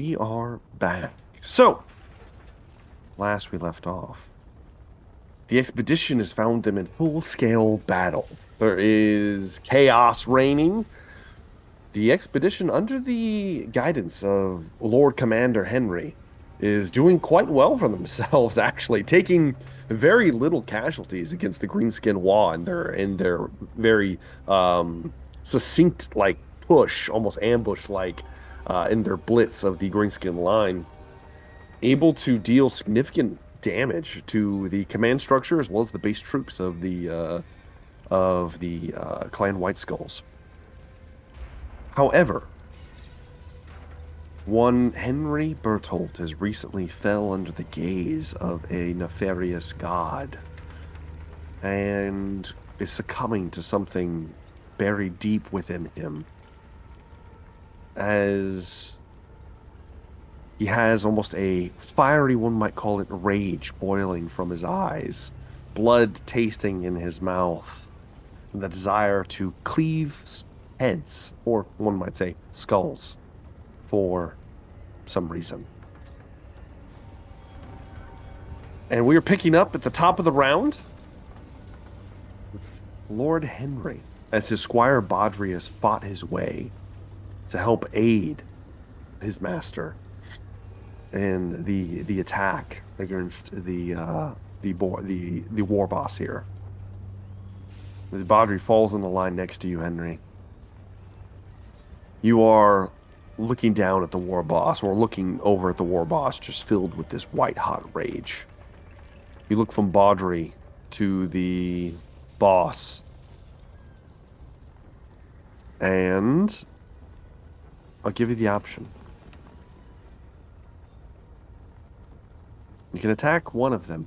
we are back. So, last we left off, the expedition has found them in full-scale battle. There is chaos reigning. The expedition, under the guidance of Lord Commander Henry, is doing quite well for themselves, actually, taking very little casualties against the Greenskin Wa in their very succinct, like, push, almost ambush-like, in their blitz of the Greenskin line, able to deal significant damage to the command structure as well as the base troops of the Clan White Skulls. However, one Henry Berthold has recently fell under the gaze of a nefarious god and is succumbing to something buried deep within him, as he has almost a fiery, one might call it, rage boiling from his eyes, blood tasting in his mouth, and the desire to cleave heads, or one might say skulls, for some reason. And we are picking up at the top of the round with Lord Henry, as his squire Baudry has fought his way to help aid his master in the attack against the war boss here. As Baudry falls in the line next to you, Henry, you are looking down at the war boss, or looking over at the war boss, just filled with this white-hot rage. You look from Baudry to the boss, and I'll give you the option. You can attack one of them.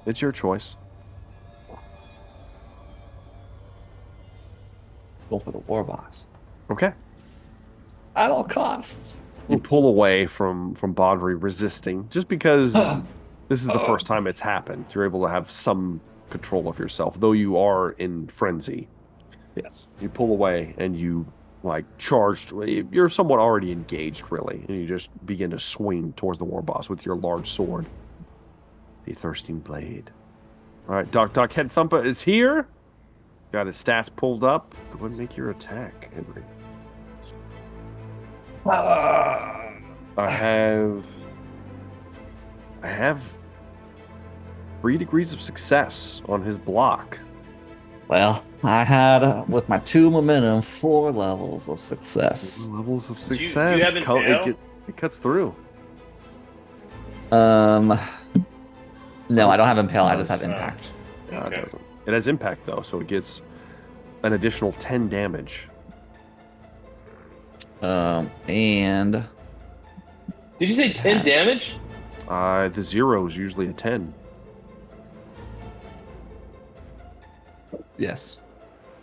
It's your choice. Go for the war boss. Okay. At all costs. You pull away from Baudry, resisting, just because this is the first time it's happened. You're able to have some control of yourself, though you are in frenzy. Yes. You pull away and you, like, charged. You're somewhat already engaged, really, and you just begin to swing towards the war boss with your large sword, the Thirsting Blade. All right, Doc Head Thumper is here. Got his stats pulled up. Go ahead and make your attack, Henry. I have 3 degrees of success on his block. Well, I had, with my 2 momentum, 4 levels of success. 4 levels of success. It cuts through. No, I don't have Impale. I just have Impact. No, it doesn't. It has Impact, though, so it gets an additional 10 damage. And... Did you say 10 damage? The 0 is usually a 10. Yes.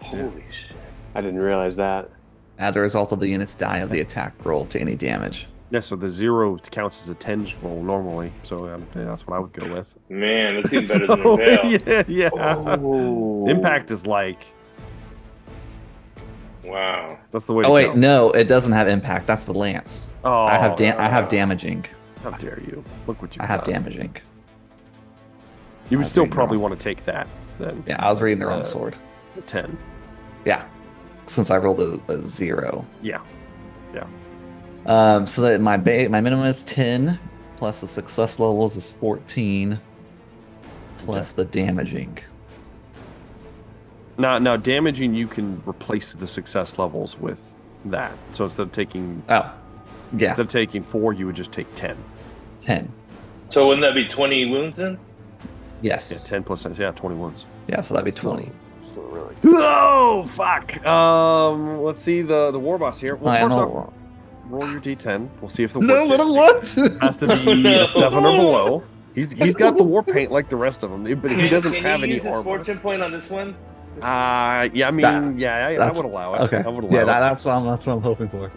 Holy shit. I didn't realize that. Add the result of the unit's die of the attack roll to any damage. Yeah, so the 0 counts as a 10 roll normally, so that's what I would go with. Man, that's even better than Impale. Yeah. Oh. Impact is like... Wow. That's the way to Oh, wait, go. no, it doesn't have Impact. That's the Lance. Oh, I have Damaging. How dare you? Look what you've I have done. Damaging. You would I still agree, probably no. want to take that, then. Yeah, I was reading the wrong sword. 10. Yeah, since I rolled a 0. Yeah. So that my minimum is 10, plus the success levels is 14, plus the damaging. Now, damaging, you can replace the success levels with that. So instead of taking... Oh, yeah, Instead of taking 4, you would just take 10. 10. So wouldn't that be 20 wounds then? Yes. Yeah, 10 plus 10. Yeah, 20 wounds. Yeah, so that'd be 20. Still really Oh, fuck! Let's see the war boss here. Well, first off, roll your d10. We'll see if the No, war little save what? has to be a 7 or below. He's got the war paint like the rest of them, but he doesn't Can have you any use his armor. fortune point on this one? Yeah, I mean, I would allow it. Okay. I would allow Yeah, it. that's what I'm hoping for.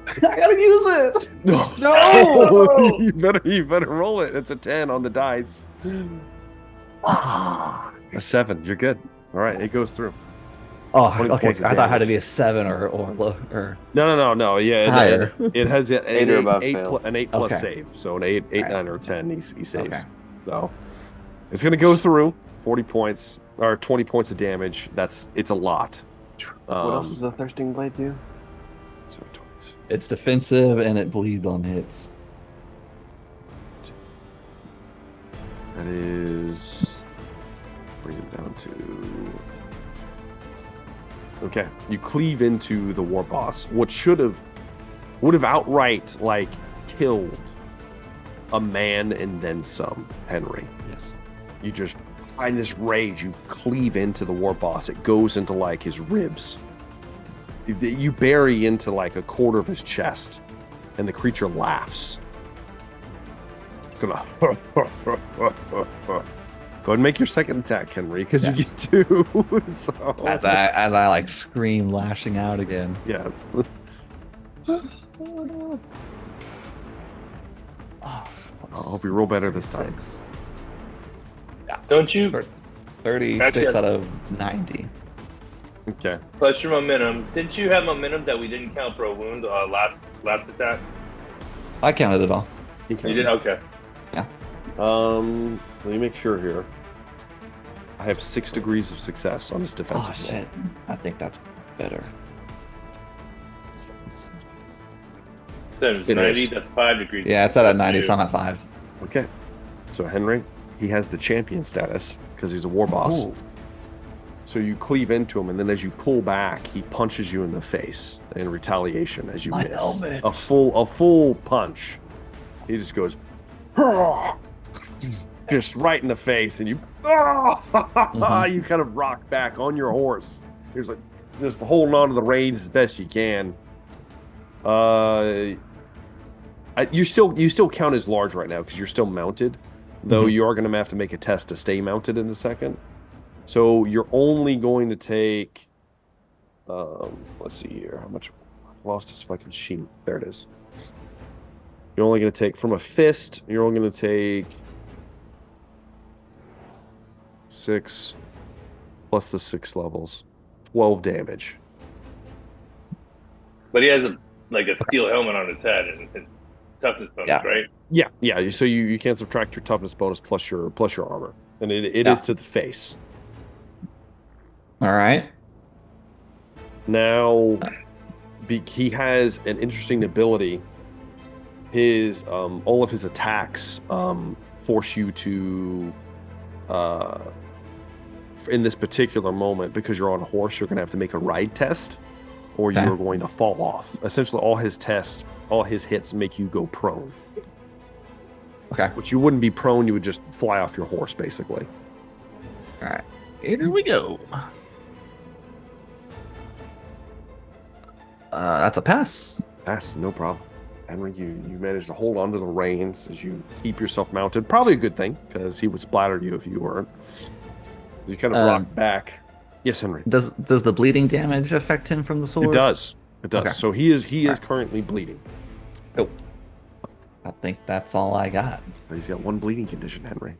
I gotta use it. No! you better roll it. It's a 10 on the dice. Ah. A 7. You're good. All right, it goes through. Oh, 20 okay. points of I thought it had to damage. be a 7 or low or No. Yeah, higher. it has an 8 or above fails. an 8 plus Okay. save. So an 8, Alright. 9, or 10, he saves. Okay. So it's gonna go through 40 points or 20 points of damage. It's a lot. What else does the Thirsting Blade do? So 20, It's defensive and it bleeds on hits. that is bring it down to. Okay, you cleave into the war boss. What would have outright like killed a man and then some, Henry. Yes. You just find this rage. You cleave into the war boss. It goes into like his ribs. You bury into like a quarter of his chest, and the creature laughs. Go ahead and make your second attack, Henry, because you Yes. get 2. So. As I like scream, lashing out again. Yes. I hope you roll better this time. 6. Don't you 36 Actually, out of 90. Okay. plus your momentum? Didn't you have momentum that we didn't count for a wound last attack? I counted it all. You did? Okay. Let me make sure here. I have 6 degrees of success on this Oh defensive roll. shit! I think that's better. So it's It 90, is. that's 5 degrees. Yeah, it's at a 90, so I'm at 5. Okay. So Henry, he has the champion status because he's a war boss. Ooh. So you cleave into him, and then as you pull back, he punches you in the face in retaliation as you My miss. helmet. A full punch. He just goes, just right in the face, and you, you kind of rock back on your horse. Here's like just holding on to the reins as best you can. You still count as large right now because you're still mounted, though Mhm. you are going to have to make a test to stay mounted in a second. So you're only going to take, let's see here, how much I lost this fucking sheet. There it is. You're only going to take from a fist. You're only going to take 6 plus the 6 levels, 12 damage. But he has a steel helmet on his head and his toughness bonus, Yeah. right? Yeah. So you can't subtract your toughness bonus plus your armor, and it Yeah. is to the face. All right. Now, he has an interesting ability. His all of his attacks force you to, in this particular moment, because you're on a horse, you're going to have to make a ride test, or Okay. you're going to fall off. Essentially, all his hits make you go prone. Okay. Which you wouldn't be prone; you would just fly off your horse, basically. All right. Here we go. That's a pass. Pass, no problem. Henry, you managed to hold on to the reins as you keep yourself mounted. Probably a good thing, because he would splatter you if you weren't. You kind of rock back. Yes, Henry. Does the bleeding damage affect him from the sword? It does. It does. Okay. So he is Alright. currently bleeding. Oh. I think that's all I got. But he's got 1 bleeding condition, Henry.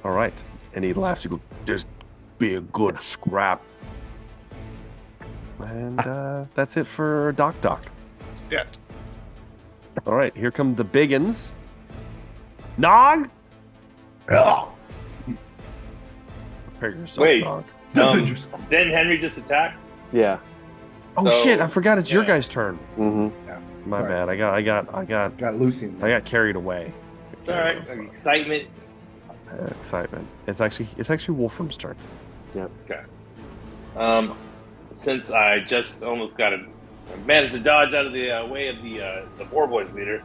All right. And he laughs. He goes, "Just be a good scrap." And that's it for Doc. Yeah. All right. Here come the biggins. Nog. Prepare yourself, Wait. Nog. Defend yourself. Didn't Henry just attack? Yeah. Oh So, shit! I forgot it's your yeah. guys' turn. Mm-hmm. My Sorry. bad. I got Got Lucy. carried away. It's all right. Excitement. Excitement. It's actually Wolfram's turn. Since I just almost managed to dodge out of the way of the Boar Boys leader,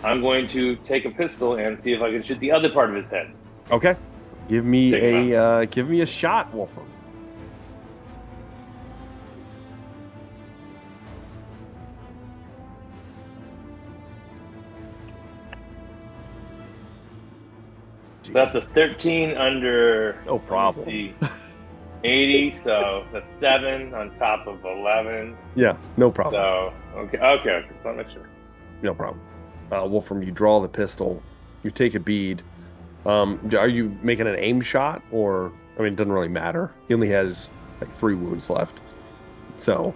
I'm going to take a pistol and see if I can shoot the other part of his head. Okay. Give me Take a shot, Wolfram. So that's a 13 under. No problem. let me see, 80, so that's 7 on top of 11. Yeah, no problem. So okay. So I'll make sure. No problem. Wolfram, you draw the pistol. You take a bead. Are you making an aim shot, or I mean, it doesn't really matter. He only has like 3 wounds left. So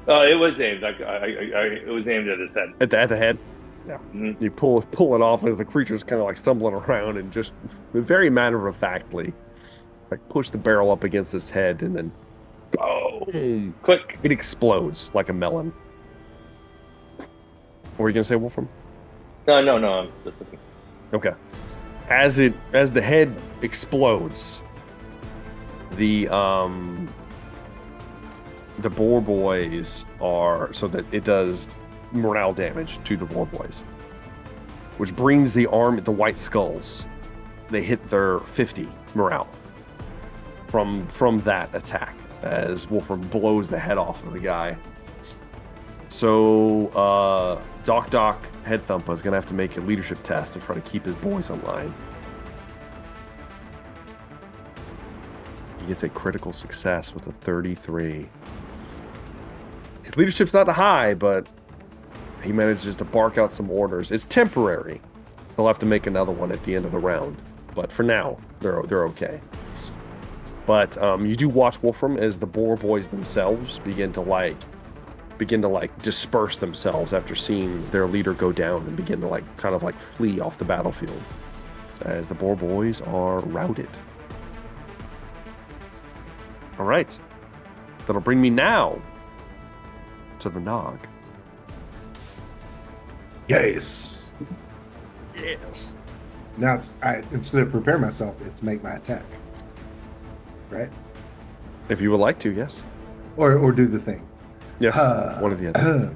it was aimed. It was aimed at his head. at the head. Yeah. Mhm. You pull it off as the creature's kind of like stumbling around and just very matter-of-factly like push the barrel up against his head and then boom! Quick. It explodes like a melon. What were you gonna say, Wolfram? No. I'm just looking. Okay. As the head explodes, the boar boys are so that it does morale damage to the boar boys, which brings the white skulls. They hit their 50 morale from that attack as Wolfram blows the head off of the guy. So Doc Head Thumper is gonna have to make a leadership test to try to keep his boys in line. He gets a critical success with a 33. His leadership's not high, but he manages to bark out some orders. It's temporary. They'll have to make another one at the end of the round, but for now, they're okay. But you do watch Wolfram as the boar boys themselves begin to disperse themselves after seeing their leader go down and begin to kind of flee off the battlefield as the boar boys are routed. All right, that'll bring me now to the Nog. Yes. Yes. Now instead of prepare myself, it's make my attack. Right? If you would like to, yes. Or do the thing. Yes, one of the other.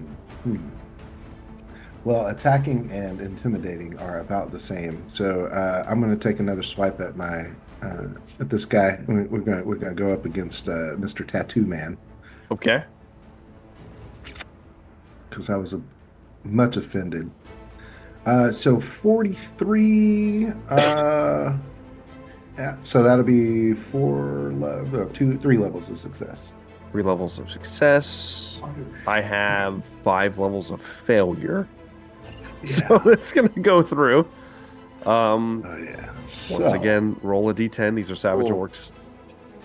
Well, attacking and intimidating are about the same. So I'm going to take another swipe at at this guy. We're gonna go up against Mr. Tattoo Man. Okay. Because I was much offended. So 43. Yeah, so that'll be 3 levels of success. 3 levels of success. I have 5 levels of failure. Yeah. So it's going to go through. Oh, yeah. Once again, roll a d10. These are Savage Orcs.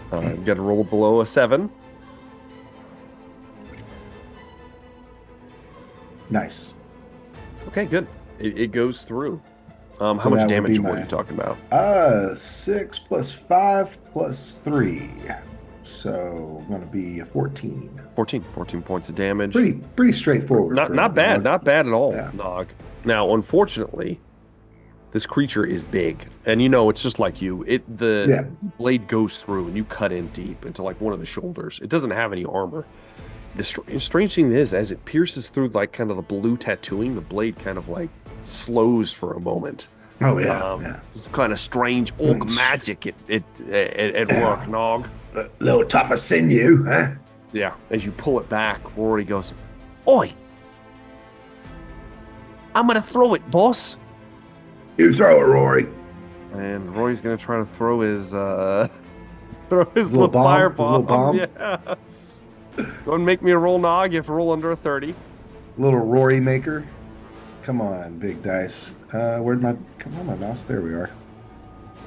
Got to roll below a 7. Nice. Okay, good. It goes through. How So much that would damage be were you talking about? 6 plus 5 plus 3. So going to be a 14. 14 points of damage. Pretty straightforward. Not bad. Not bad at all, Yeah. Nog. Now, unfortunately, this creature is big, and it's just like you. The blade goes through, and you cut in deep into one of the shoulders. It doesn't have any armor. The strange thing is, as it pierces through kind of the blue tattooing, the blade kind of slows for a moment. Oh yeah, It's kind of strange orc magic at work, Nog. A little tougher sinew, huh? Yeah. As you pull it back, Rory goes, "Oi! I'm gonna throw it, boss." You throw it, Rory. And Rory's gonna try to throw his little Little bomb? fire His little bomb. bomb? Yeah. Go and make me a roll, Nog. You have to roll under a 30. Little Rory maker. Come on, big dice. Where'd my mouse? There we are.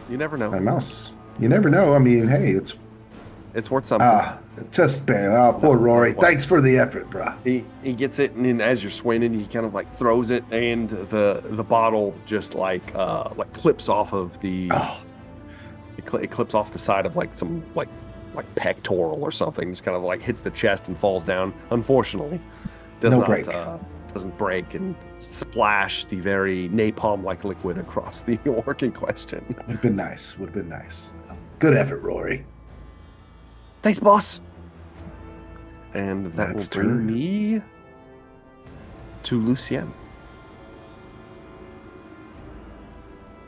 You never know. My mouse. You never know. I mean, hey, it's It's worth something. just barely. Oh, poor Rory. Thanks for the effort, bro. He gets it, and then as you're swinging, he kind of throws it, and the bottle just clips off of the. Oh. It clips off the side of some pectoral or something. Just kind of hits the chest and falls down. Unfortunately, doesn't break and splash the very napalm-like liquid across the orc in question. Would have been nice. Good effort, Rory. Thanks, boss. And that That's will bring turn. me to Lucien.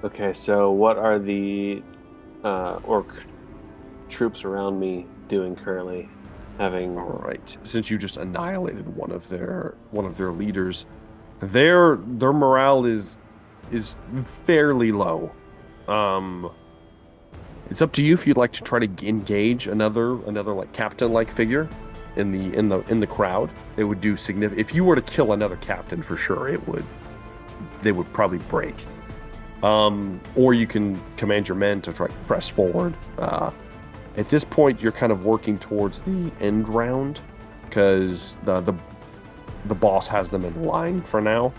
Okay, so what are the orc troops around me doing currently? Having All right. Since you just annihilated one of their leaders, their morale is fairly low. It's up to you if you'd like to try to engage another captain-like figure in the crowd. It would do significant. If you were to kill another captain, for sure, they would probably break. Or you can command your men to try to press forward. At this point, you're kind of working towards the end round because the boss has them in line for now.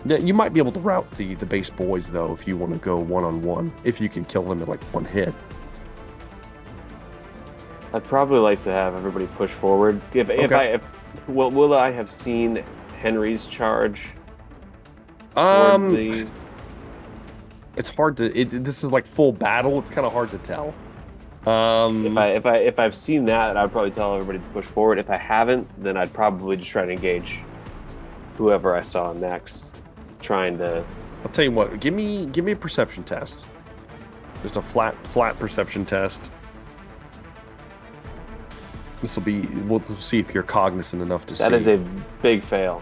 Yeah, you might be able to route the base boys though if you want to go one-on-one. If you can kill them in like one hit. I'd probably like to have everybody push forward. Will I have seen Henry's charge? It's hard to. This is like full battle. It's kind of hard to tell. If I've seen that, I'd probably tell everybody to push forward. If I haven't, then I'd probably just try to engage whoever I saw next, trying to. I'll tell you what. Give me a perception test. Just a flat perception test. This will be. We'll see if you're cognizant enough to see. That is a big fail.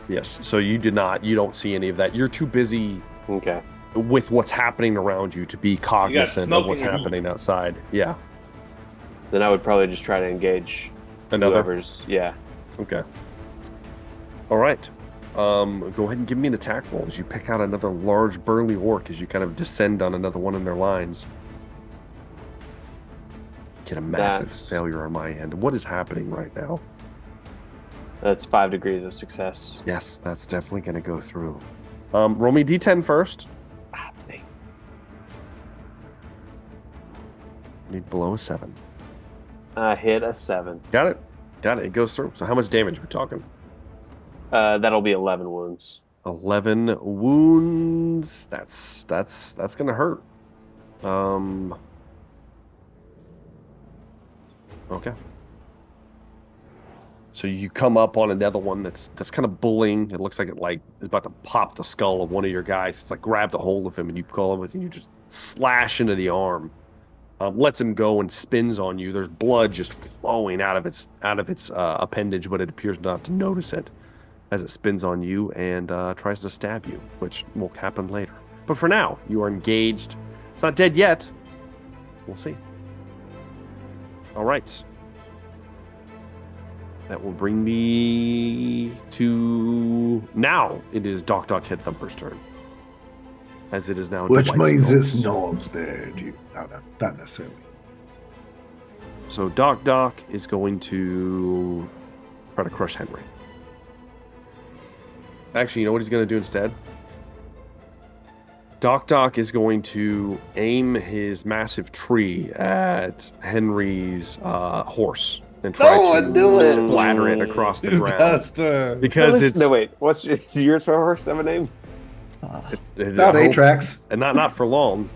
Yes. So you don't see any of that. You're too busy. Okay. With what's happening around you to be cognizant of what's happening outside. Yeah. Then I would probably just try to engage whoever's. Yeah. Okay. All right. Go ahead and give me an attack roll as you pick out another large burly orc as you kind of descend on another one in their lines. Get a massive failure on my end. What is happening right now? That's 5 degrees of success. Yes, that's definitely going to go through. Roll me d10 first. Need below a 7. Hit a 7. Got it. It goes through. So how much damage are we talking? That'll be 11 wounds. 11 wounds. That's gonna hurt. Okay. So you come up on another one that's kind of bullying. It looks like it is about to pop the skull of one of your guys. It's like grabbed a hold of him and you call him and you just slash into the arm. Lets him go and spins on you. There's blood just flowing out of its appendage, but it appears not to notice it as it spins on you and tries to stab you, which will happen later. But for now, you are engaged. It's not dead yet. We'll see. All right. That will bring me to now. It is Doc Head Thumper's turn. As it is now. Which means it's Norm's there. Not necessarily. So Doc is going to try to crush Henry. Actually, you know what he's going to do instead? Doc is going to aim his massive tree at Henry's horse and try to splatter it across the ground. Because wait, what's your horse have a name? It's about Atrax, and not for long,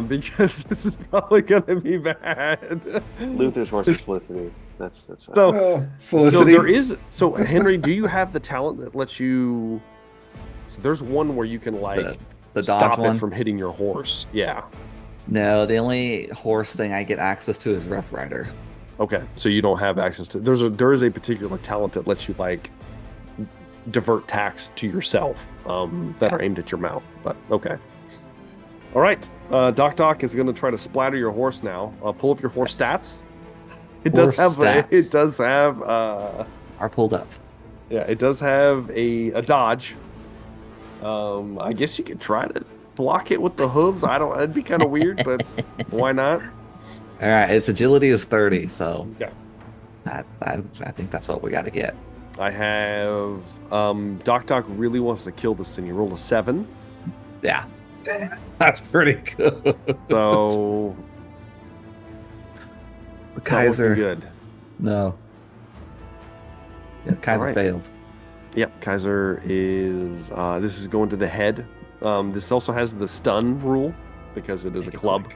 because this is probably gonna be bad. Luther's horse is Felicity. That's so. Felicity. So Henry, do you have the talent that lets you? So there's one where you can the stop one? It from hitting your horse. Yeah. No, the only horse thing I get access to is Rough Rider. Okay, so you don't have access to. There is a particular talent that lets you divert attacks to yourself that are aimed at your mount. But okay. All right. Doc is going to try to splatter your horse now. Pull up your horse stats. It does have. Are pulled up. Yeah, it does have a dodge. I guess you could try to block it with the hooves. It'd be kind of weird, but why not? All right, its agility is 30, so yeah. I think that's what we got to get. I have Doc really wants to kill this thing. He rolled a 7. Yeah, that's pretty good. So Kaiser good. No. Yeah, Kaiser failed. Yep, Kaiser is. This is going to the head. This also has the stun rule because it is a club.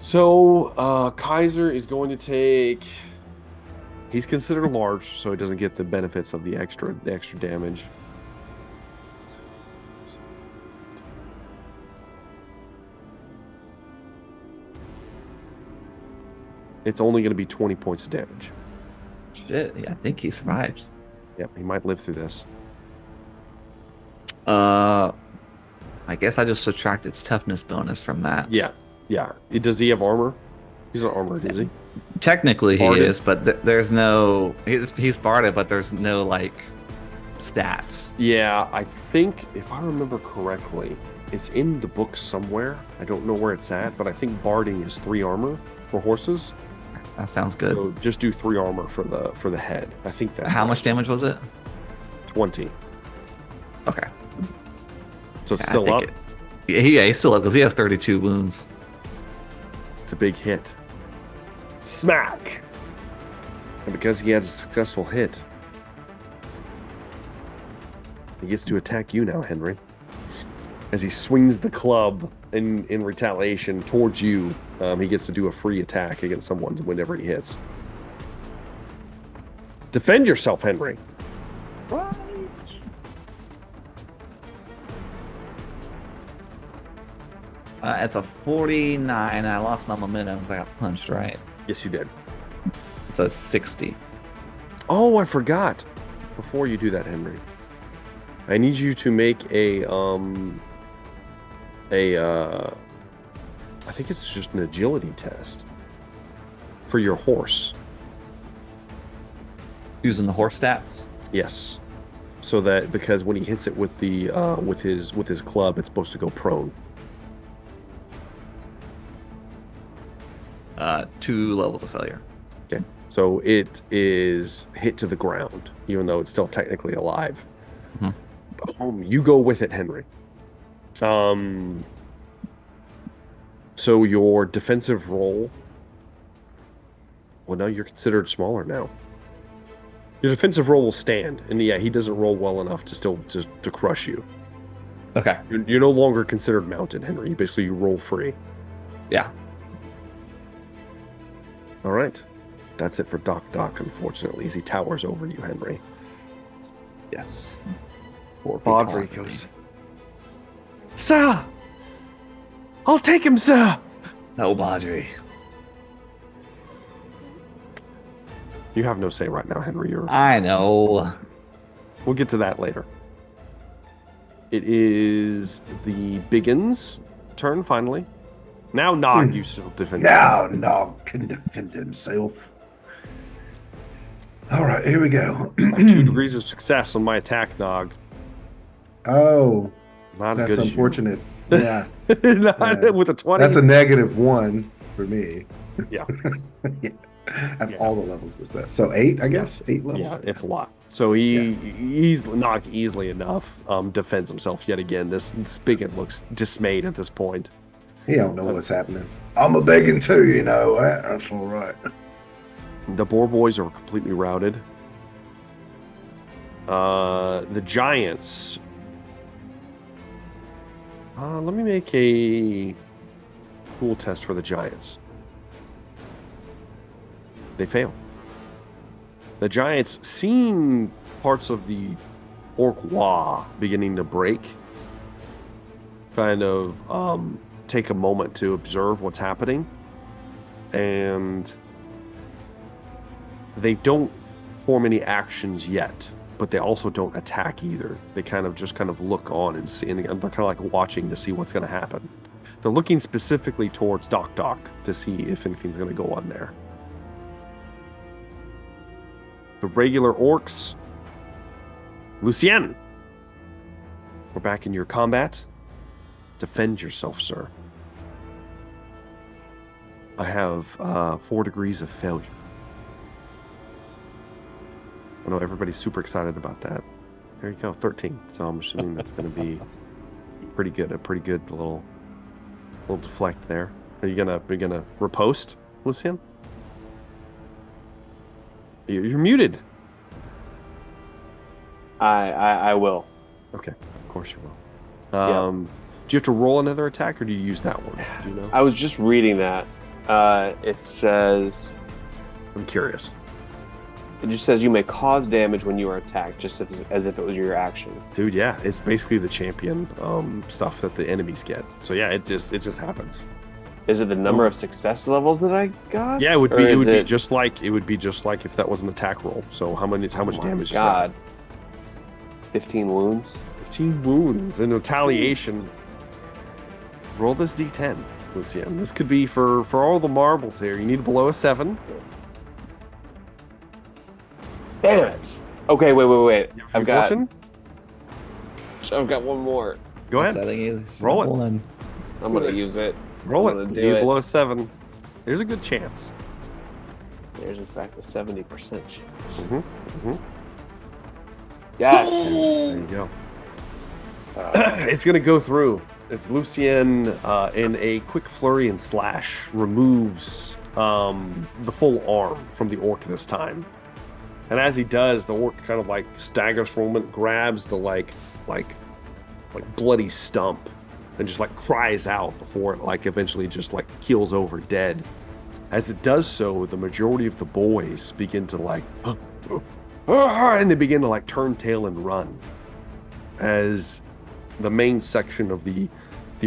So Kaiser is going to take. He's considered large, so he doesn't get the benefits of the extra damage. It's only going to be 20 points of damage. Shit, yeah, I think he survives. Yep, he might live through this. I guess I just subtract its toughness bonus from that. Yeah. Does he have armor? He's not armored, is he? Technically he Barded? is, but there's no... He's barded, but there's no, stats. Yeah, I think, if I remember correctly, It's in the book somewhere. I don't know where it's at, but I think barding is 3 armor for horses. That sounds good. So just do 3 armor for the head. I think that's How right. much damage was it? 20. Okay. So it's Yeah, I still think up. Yeah, he's still up because he has 32 wounds. It's a big hit. Smack! And because he had a successful hit, he gets to attack you now, Henry. As he swings the club in retaliation towards you, he gets to do a free attack against someone whenever he hits. Defend yourself, Henry. It's a 49. I lost my momentum because I got punched, right? Yes, you did. So it's a 60. Oh, I forgot. Before you do that, Henry, I need you to make I think it's just an agility test for your horse. Using the horse stats? Yes. So that because when he hits it with the with his club, it's supposed to go prone. 2 levels of failure. Okay. So it is hit to the ground, even though it's still technically alive. Mhm. Boom! You go with it, Henry. So your defensive roll. Well, now you're considered smaller now. Your defensive roll will stand, and yeah, he doesn't roll well enough to still to crush you. Okay. You're no longer considered mounted, Henry. You basically roll free. Yeah. All right. That's it for Doc, unfortunately, as he towers over you, Henry. Yes. Baudry goes, "Sir! I'll take him, sir!" No, Baudry. You have no say right now, Henry. I know. We'll get to that later. It is the Biggins' turn, finally. Now Nog, you still defend. Now Nog can defend himself. All right, here we go. 2 degrees of success on my attack, Nog. Oh, Not as that's good as you. unfortunate. Yeah, Not with a 20. that's a -1 for me. Yeah. Yeah. I have Yeah. all the levels to set. So 8, I guess. 8 levels. Yeah, it's a lot. So he's Nog easily enough defends himself yet again. This Biggin looks dismayed at this point. He don't know what's happening. I'm a begging too, you know. That's all right. The Boar Boys are completely routed. The Giants. Let me make a cool test for the Giants. They fail. The Giants, seeing parts of the Orc-Wa beginning to break, kind of take a moment to observe what's happening, and they don't form any actions yet, but they also don't attack either. They kind of look on and see, and they're kind of like watching to see what's going to happen. They're looking specifically towards Doc to see if anything's going to go on there. The regular orcs. Lucien, we're back in your combat. Defend yourself, sir. I have 4 degrees of failure. I know everybody's super excited about that. There you go, 13. So I'm assuming that's going to be pretty good. A pretty good little deflect there. Are you gonna riposte, Lucien? You're muted. I will. Okay, of course you will. Do you have to roll another attack, or do you use that one? Do you know? I was just reading that. It says I'm curious. it just says you may cause damage when you are attacked, just as if it was your action. Dude, yeah, it's basically the champion stuff that the enemies get. So yeah, it just happens. Is it the number of success levels that I got? Yeah, it would Or be is just like if that was an attack roll. So how much Oh my damage God. is 15 wounds. that? 15 wounds in retaliation. Roll this D10, Lucien. This could be for all the marbles here. You need below a 7. Damn it. Okay, wait. Fortune? I've got one more. Go ahead. Setting is Roll it. one. I'm gonna use it. Roll I'm it. gonna You do need it. below 7. There's a good chance. There's in fact a 70% chance. Mm-hmm. Mm-hmm. Yes. There you go. It's going to go through. As Lucien, in a quick flurry and slash, removes the full arm from the orc this time. And as he does, the orc kind of like staggers for a moment, grabs the like bloody stump, and just like cries out before it like eventually just like keels over dead. As it does so, the majority of the boys begin to like, and they begin to like turn tail and run. As the main section of the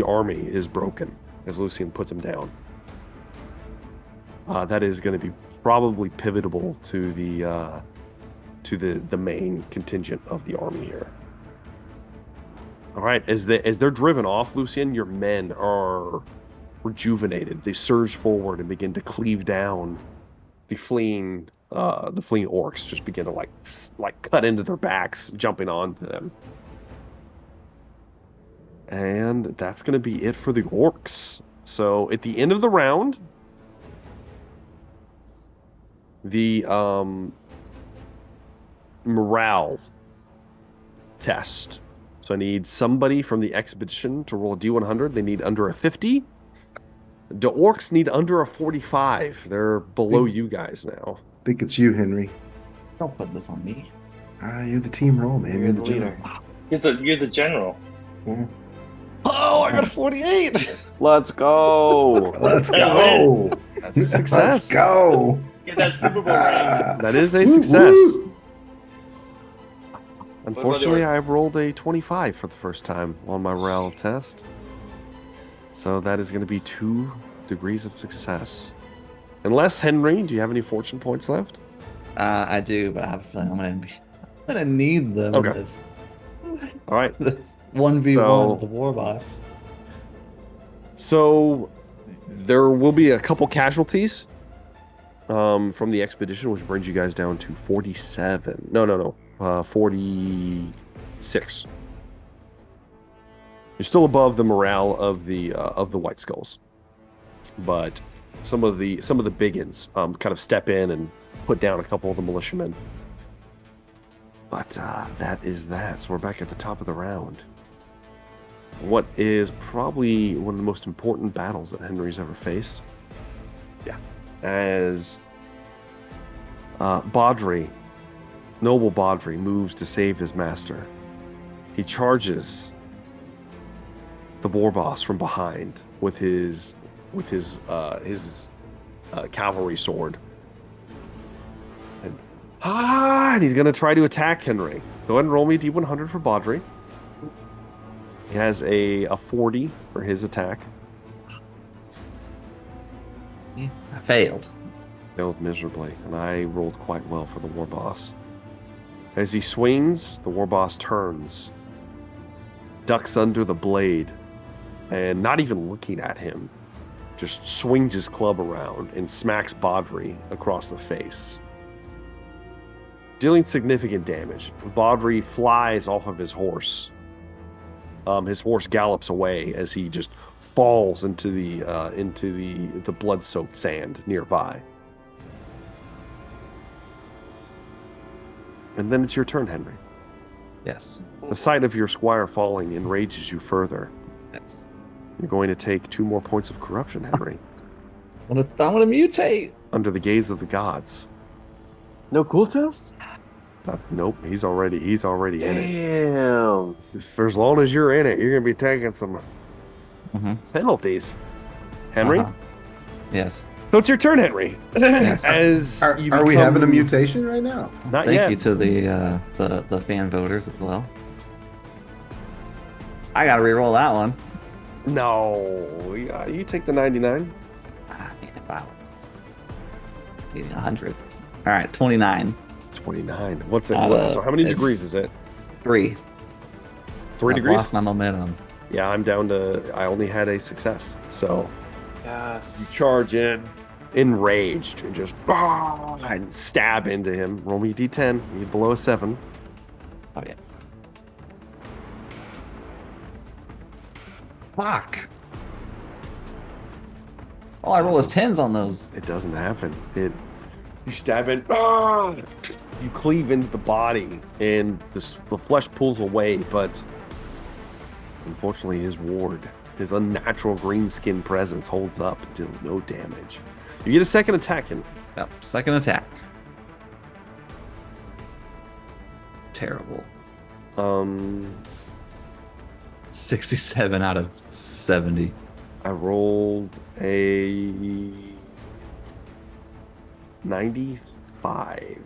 army is broken, as Lucien puts him down. That is going to be probably pivotal to the main contingent of the army here. All right, as they're driven off, Lucien, your men are rejuvenated. They surge forward and begin to cleave down the fleeing orcs. Just begin to like cut into their backs, jumping onto them. And that's going to be it for the orcs. So at the end of the round, the morale test. So I need somebody from the expedition to roll a D100. They need under a 50. The orcs need under a 45. They're below you guys now. I think it's you, Henry. Don't put this on me. You're the team role, man. You're the leader. You're the general. Yeah. Oh, I got a 48. Let's go. Let's go. That's a success. Let's go. Get that Super Bowl ring. That is a Woo, success. woo. Unfortunately, I rolled a 25 for the first time on my morale test. So that is going to be 2 degrees of success. Unless, Henry, do you have any fortune points left? I do, but I have a feeling I'm gonna need them. Okay. In this. All right. This 1v1 So- with the war boss. So there will be a couple casualties from the expedition, which brings you guys down to 47. No. 46. You're still above the morale of the White Skulls, but some of the biggins kind of step in and put down a couple of the militiamen. But that is that. So we're back at the top of the round. What is probably one of the most important battles that Henry's ever faced. Yeah. As Baudry, noble Baudry, moves to save his master. He charges the war boss from behind with his cavalry sword. And he's going to try to attack Henry. Go ahead and roll me a D100 for Baudry. He has a 40 for his attack. I failed. Failed miserably, and I rolled quite well for the war boss. As he swings, the war boss turns, ducks under the blade, and not even looking at him, just swings his club around and smacks Baudry across the face, dealing significant damage. Baudry flies off of his horse. His horse gallops away as he just falls into the blood-soaked sand nearby. And then it's your turn, Henry. Yes. The sight of your squire falling enrages you further. Yes. You're going to take 2 more points of corruption, Henry, I'm gonna mutate. under the gaze of the gods. No cool test? Nope, he's already in it. Damn. For as long as you're in it, you're going to be taking some penalties. Henry? Uh-huh. Yes. So it's your turn, Henry. Yes. As Are you we having a become- mutation right now? Not Thank yet. you to the fan voters as well. I gotta re-roll that one. No, you take the 99. I mean, if I was getting 100. All right, 29. 29. What's it? So how many it's degrees is it? 3. 3 I've degrees? lost my momentum. Yeah, I'm down to. I only had a success. So you Yes. charge in, enraged, and just and stab into him. Roll me a d10. You need below a 7. Oh yeah. Fuck. All I roll is 10s on those. It doesn't happen. You stab in, you cleave into the body, and the flesh pulls away, but unfortunately his ward, his unnatural green skin presence holds up and deals no damage. You get a second attack in. Yep, second attack. Terrible. 67 out of 70. I rolled a 95.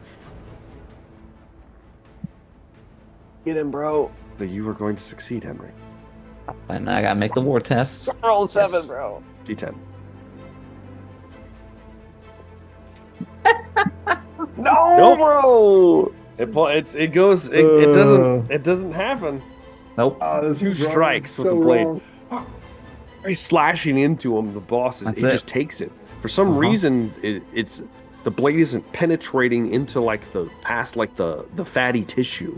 Get him, bro. So you are going to succeed, Henry. And I gotta make the war test. Roll 7, Yes. bro. D10. No, Nope. bro. It doesn't happen. Nope. This Two is wrong. strikes with So the blade. wrong. He's slashing into him. The boss That's it it. just takes it. For some reason, it's the blade isn't penetrating into like the fatty tissue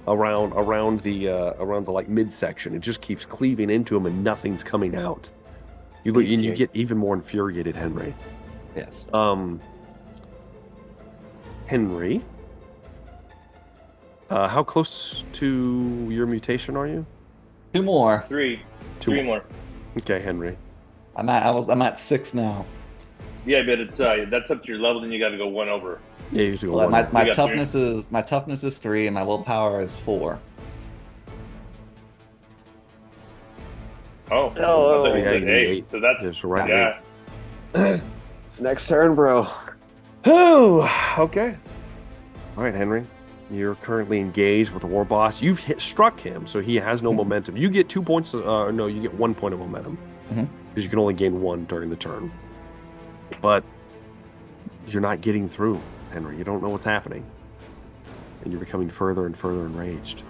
around the like midsection. It just keeps cleaving into him, and nothing's coming out. You look and you get even more infuriated, Henry. Yes. Henry, how close to your mutation are you? 2 more. Three Two more. Okay, Henry. I'm at 6 now. Yeah, but it's that's up to your level, then you got to go one over. Yeah, you have to go Well, one. my You got toughness is 3 and my willpower is 4. Oh, Oh, I thought you yeah, said you eight. eight. So that's That's right. yeah. Next turn, bro. Oh, okay. All right, Henry. You're currently engaged with the war boss. You've struck him, so he has no momentum. You get 2 points. No, you get 1 point of momentum because you can only gain 1 during the turn. But you're not getting through, Henry. You don't know what's happening, and you're becoming further and further enraged.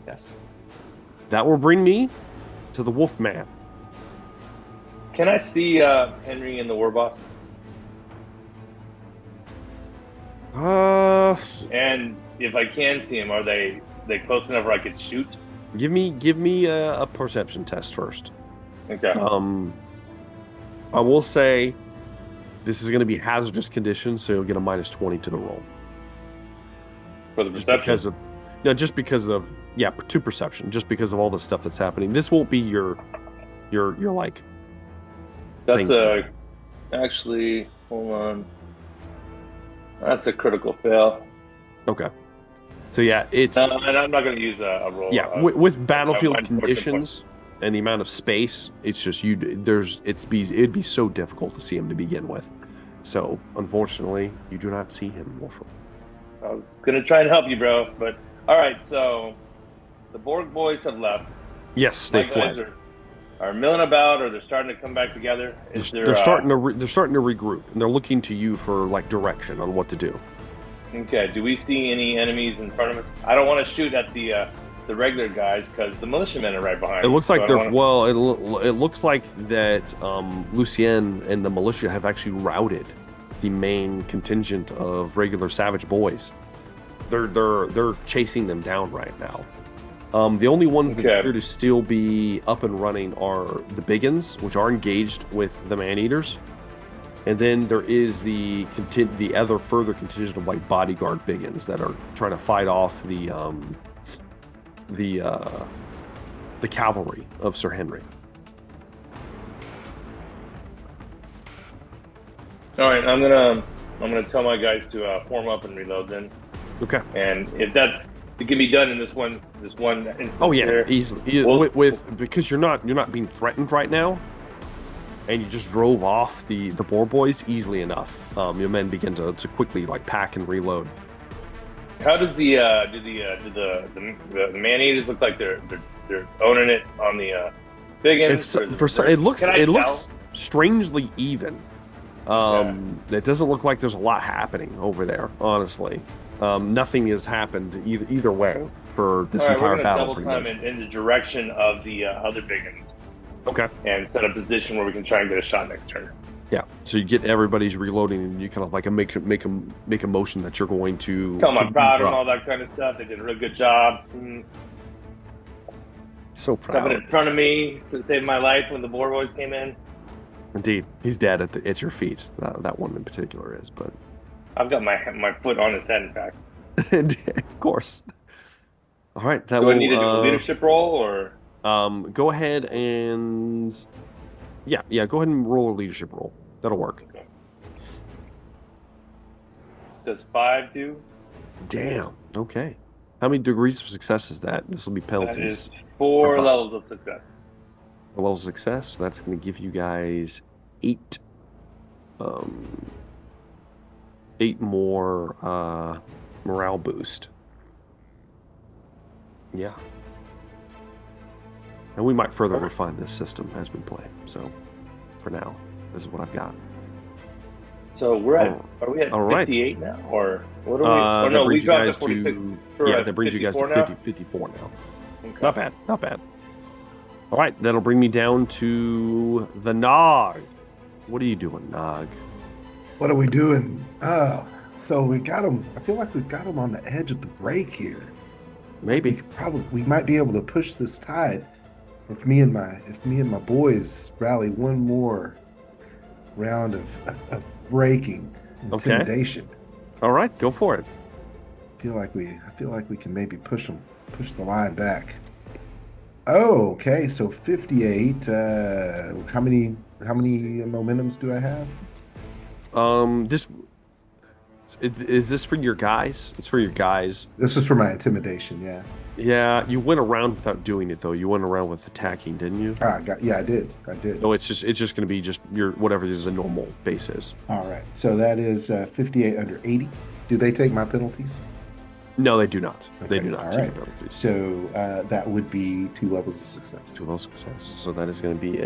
Yes. That will bring me to the Wolf Man. Can I see Henry and the war boss? And if I can see him, are they close enough where I could shoot? Give me a perception test first. Okay. I will say this is going to be hazardous conditions, so you'll get a -20 to the roll. For the Just perception. because of to perception, just because of all the stuff that's happening. This won't be your like. That's thing. actually, hold on. That's a critical fail. Okay. So yeah, it's And I'm not going to use a roll. with battlefield I'm conditions and the amount of space, it's just it'd be so difficult to see him to begin with. So unfortunately, you do not see him, Wolfram. I was going to try and help you, bro. But all right, so the Borg boys have left. Yes, My they guys fled. are milling about, or they're starting to come back together. Is there, They're starting to regroup, and they're looking to you for like direction on what to do. Okay. Do we see any enemies in front of us? I don't want to shoot at the regular guys because the militiamen are right behind. It looks us, like so I they're don't wanna- it looks like that Lucien and the militia have actually routed the main contingent of regular savage boys. They're chasing them down right now. The only ones that Okay. appear to still be up and running are the Biggins, which are engaged with the Man-Eaters, and then there is the other further contingent of like bodyguard Biggins that are trying to fight off the cavalry of Sir Henry. All right, I'm gonna tell my guys to form up and reload then. Okay. And if it can be done in this one instance. Oh yeah, there. easily. Well- with because you're not being threatened right now, and you just drove off the boar boys easily enough. Your men begin to quickly like pack and reload. How does the man-eaters look like they're owning it on the big end? It looks strangely even. It doesn't look like there's a lot happening over there, honestly. Nothing has happened either way for this entire battle. We're going to double time in the direction of the other big ones. Okay. And set a position where we can try and get a shot next turn. Yeah. So you get everybody's reloading, and you kind of like make a motion that you're going to Tell them I'm proud of them, move all up. that kind of stuff. They did a real good job. So coming proud. in front of me to save my life when the Boar Boys came in. Indeed, he's dead at your feet. That one in particular is, but I've got my foot on his head, in fact. of course. All right, that Do will. I need to do a leadership role, or? Go ahead and yeah. Go ahead and roll a leadership roll. That'll work. Okay. Does 5 do? Damn. Okay. How many degrees of success is that? This will be That penalties. is 4 buffs. levels of success. A level of success. So that's going to give you guys 8 more morale boost. Yeah. And we might further refine this system as we play. So for now, this is what I've got. So we're at, are we at all right. 58 now, or what are we? Or no, we dropped to 46. That brings you guys to 50, 54 now. Okay. Not bad, not bad. All right, that'll bring me down to the Nog. What are you doing, Nog? What are we doing? So we got him. I feel like we've got him on the edge of the break here. Maybe. We might be able to push this tide if me and my boys rally one more round of breaking intimidation. All right, go for it. I feel like we can maybe push the line back. Oh, okay. So 58. How many momentums do I have? Is this for your guys? It's for your guys. This is for my intimidation. Yeah. Yeah, you went around without doing it though. You went around with attacking, didn't you? I did. No, it's just going to be just your whatever the normal base is. All right. So that is 58 under 80. Do they take my penalties? No, they do not. Okay, They do not all take right. penalties. So that would be 2 levels of success. 2 levels of success. So that is going to be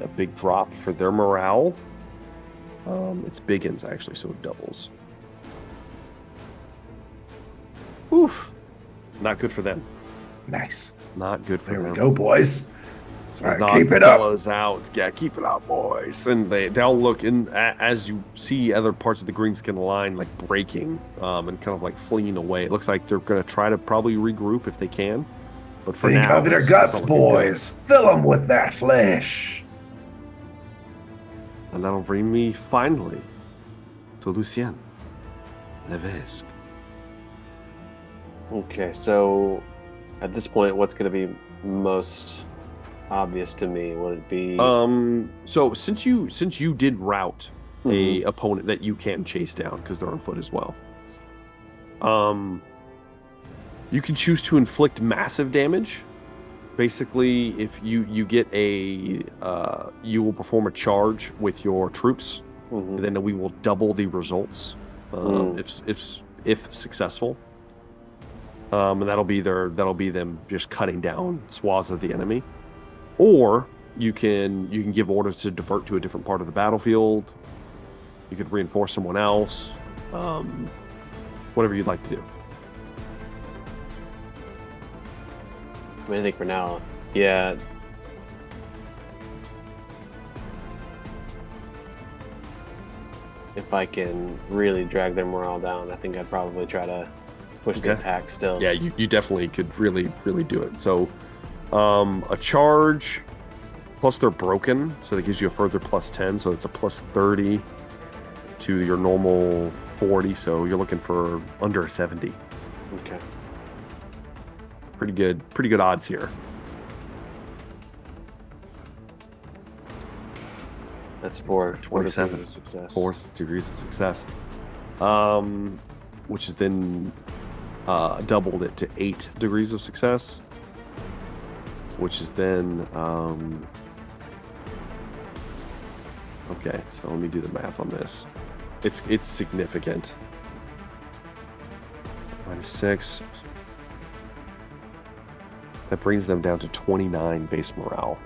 a big drop for their morale. It's biggins actually, so it doubles. Oof. Not good for them. Nice. Not good for them. There we go, boys. That's right. Knock Keep the it up. fellas out. Yeah, keep it up, boys. And they'll look in as you see other parts of the greenskin line like breaking and kind of like fleeing away. It looks like they're going to try to probably regroup if they can. But for Think now, of their it's guts, not looking good. boys. Fill them with that flesh. And that'll bring me finally to Lucien Levesque. Okay, so at this point, what's going to be most obvious to me? Would it be? So since you did rout a opponent that you can chase down because they're on foot as well, you can choose to inflict massive damage. Basically, if you get you will perform a charge with your troops, and then we will double the results if successful. And that'll be them just cutting down swaths of the enemy. Or you can give orders to divert to a different part of the battlefield. You could reinforce someone else. Whatever you'd like to do. I mean, I think for now, yeah. If I can really drag their morale down, I think I'd probably try to push the attack still. Yeah, you definitely could really do it. So a charge plus they're broken, so that gives you a further plus 10, so it's a plus 30 to your normal 40, so you're looking for under a 70. Okay. Pretty good odds here. That's 27. Success. 4 degrees of success. Which is then doubled it to 8 degrees of success. Which is then okay, so let me do the math on this. It's significant. -6. That brings them down to 29 base morale.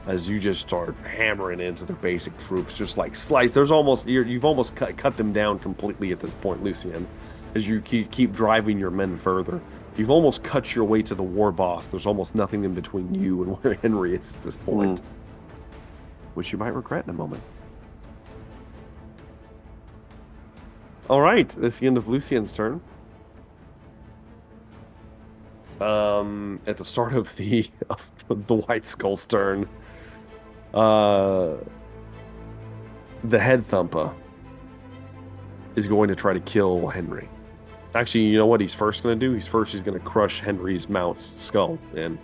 As you just start hammering into their basic troops, just like slice. You've almost cut them down completely at this point, Lucien. As you keep driving your men further, you've almost cut your way to the war boss. There's almost nothing in between you and where Henry is at this point, which you might regret in a moment. All right, that's the end of Lucien's turn. at the start of the White Skull's turn, the head thumper is going to try to kill Henry. Actually, you know what he's first going to do? He's going to crush Henry's mount's skull. And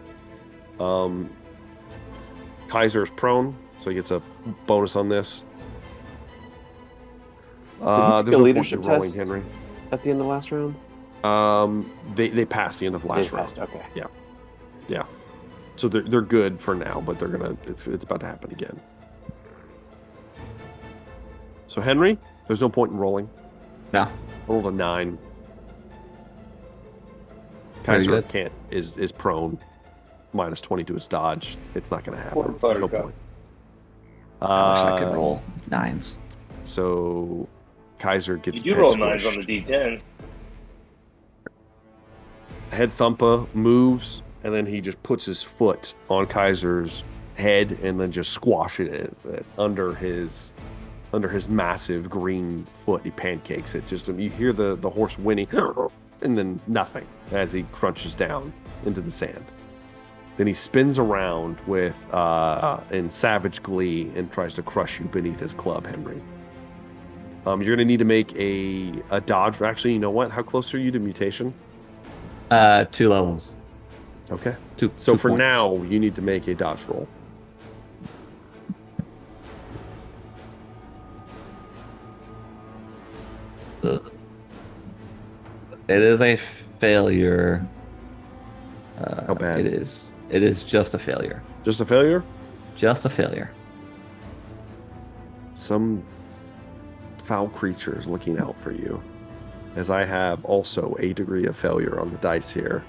Kaiser is prone, so he gets a bonus on this. There's no leadership point in rolling, test Henry. at the end of the last round? They passed the end of the last round. Okay. Yeah. So they're good for now, but they're gonna it's about to happen again. So Henry, there's no point in rolling. No. I rolled a 9. Very Kaiser good. can't is prone. Minus 20 to his dodge. It's not gonna happen. Poor There's no buttercup. point. I wish I could roll 9s. So Kaiser gets You do his roll head 9s on squished. the D10. Head thumper moves, and then he just puts his foot on Kaiser's head, and then just squashes it under his massive green foot. He pancakes it. Just you hear the horse whinny, and then nothing as he crunches down into the sand. Then he spins around with in savage glee and tries to crush you beneath his club, Henry. You're going to need to make a dodge. Actually, you know what? How close are you to mutation? 2 levels. Okay. So For now, you need to make a dodge roll. It is a failure. How bad? It is just a failure. Just a failure? Just a failure. Some foul creature is looking out for you, as I have also a degree of failure on the dice here.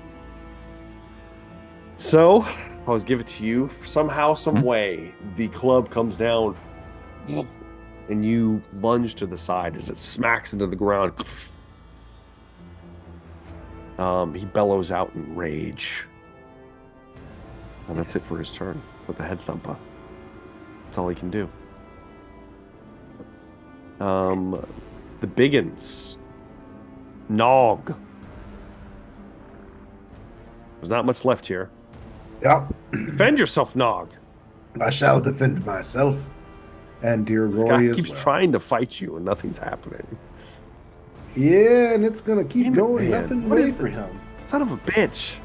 So, I'll just give it to you. Somehow, some way, the club comes down, and you lunge to the side as it smacks into the ground. He bellows out in rage. And that's it for his turn, with the head thumper. That's all he can do. The biggins. Nog. There's not much left here. Yep. Defend yourself, Nog. I shall defend myself and dear This guy Rory as keeps well. trying to fight you and nothing's happening. Yeah, and it's gonna keep Damn it, going. man. Nothing What way is for it? him. Son of a bitch.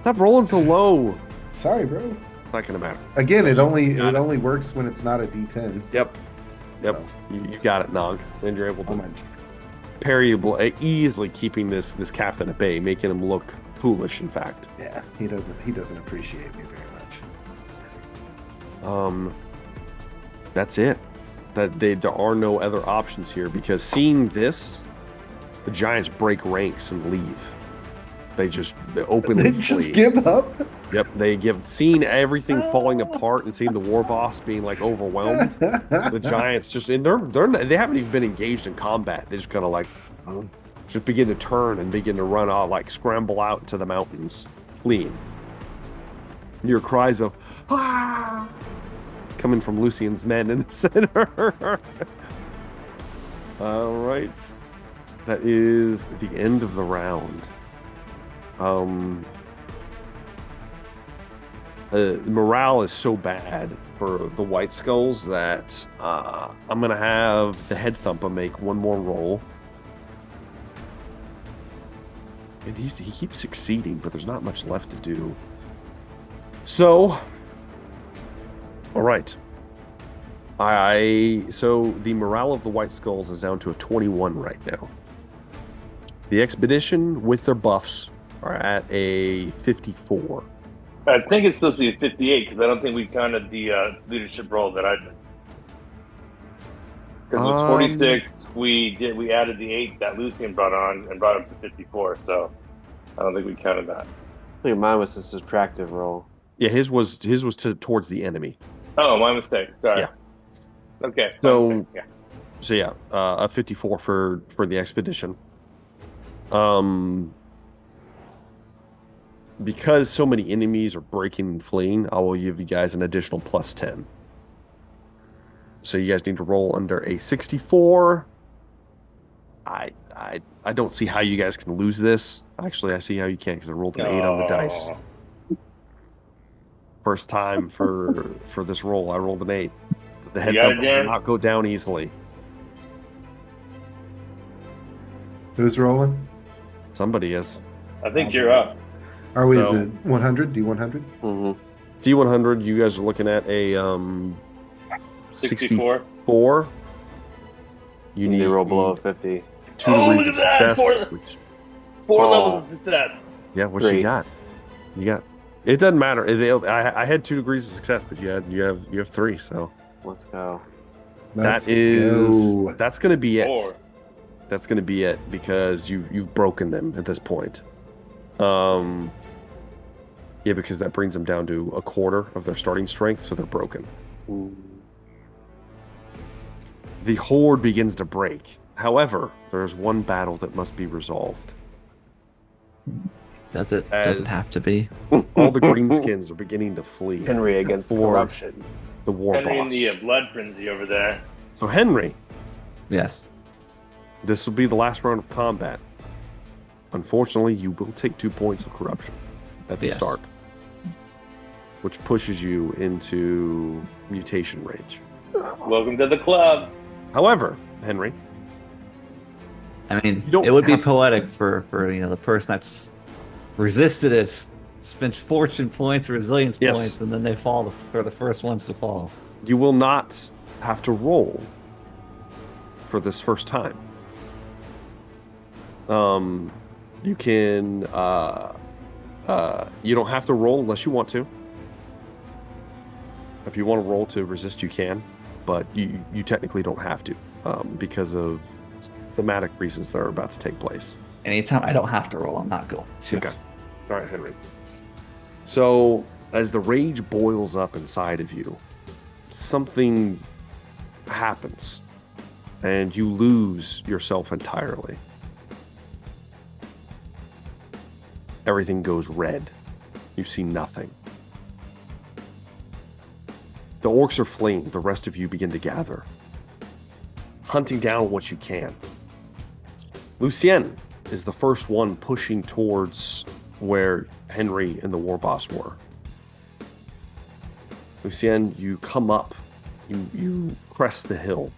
Stop rolling so low. Sorry, bro. It's not gonna matter. Again, it only Got it. only works when it's not a D10. Yep. So, You got it, Nog. And you're able oh to my, parry, easily keeping this captain at bay, making him look foolish, in fact. yeah, he doesn't appreciate me very much. That's it. There are no other options here, because seeing this, the Giants break ranks and leave. They openly They just flee. give up. Yep, seeing everything falling apart and seeing the war boss being like overwhelmed. The Giants they haven't even been engaged in combat. They just kind of like just begin to turn and begin to run out, like scramble out into the mountains, fleeing. Your cries of "Ah!" coming from Lucian's men in the center. All right, that is the end of the round. Morale is so bad for the White Skulls that I'm going to have the head thumper make one more roll. And he keeps succeeding, but there's not much left to do. So, all right. So the morale of the White Skulls is down to a 21 right now. The Expedition, with their buffs, are at a 54. I think it's supposed to be a 58 because I don't think we counted the leadership role that I did. Because it was 46. We added the 8 that Lucian brought on and brought up to 54. So I don't think we counted that. I think mine was a subtractive roll. Yeah, his was towards the enemy. Oh, my mistake. Sorry. Yeah. Okay. So- my mistake. Yeah. So yeah, a 54 for the Expedition. Because so many enemies are breaking and fleeing, I will give you guys an additional plus 10. So you guys need to roll under a 64 I don't see how you guys can lose this. Actually, I see how you can because I rolled an 8 on the dice. First time for this roll, I rolled an 8. The head You got it, thumper will Dan? not go down easily. Who's rolling? Somebody is. I think I'll you're do it. up. Are we? Is So- it 100? D100? Mm-hmm. D100. You guys are looking at a 64. 64. You They need roll below 50. 2 Oh, degrees look of at that! success. Four- Which, 4 Oh. levels of success. yeah, what 3. you got? You got. It doesn't matter. I had 2 degrees of success, but you have 3. So Let's go. Let's that's go. gonna be it. 4. That's gonna be it because you've broken them at this point. Yeah, because that brings them down to a quarter of their starting strength, so they're broken. Ooh. The horde begins to break. However, there's one battle that must be resolved. Does it As- have to be? All the greenskins are beginning to flee. Henry except against for corruption. the war Henry boss. and the blood frenzy over there. So Henry, Yes. this will be the last round of combat. Unfortunately, you will take 2 points of corruption at the Yes. start, which pushes you into mutation rage. Welcome to the club. However, Henry, I mean, You don't it would be have to- poetic for the person that's resisted it, spent fortune points, resilience Yes. points, and then they fall for the first ones to fall. you will not have to roll for this first time. You can you don't have to roll unless you want to. If you want to roll to resist, you can, but you technically don't have to because of thematic reasons that are about to take place. Anytime I don't have to roll, I'm not going to. Okay. All right, Henry. So, as the rage boils up inside of you, something happens, and you lose yourself entirely. Everything goes red. You see nothing. The orcs are fleeing. The rest of you begin to gather, hunting down what you can. Lucien is the first one pushing towards where Henry and the war boss were. Lucien, you come up, you crest the hill.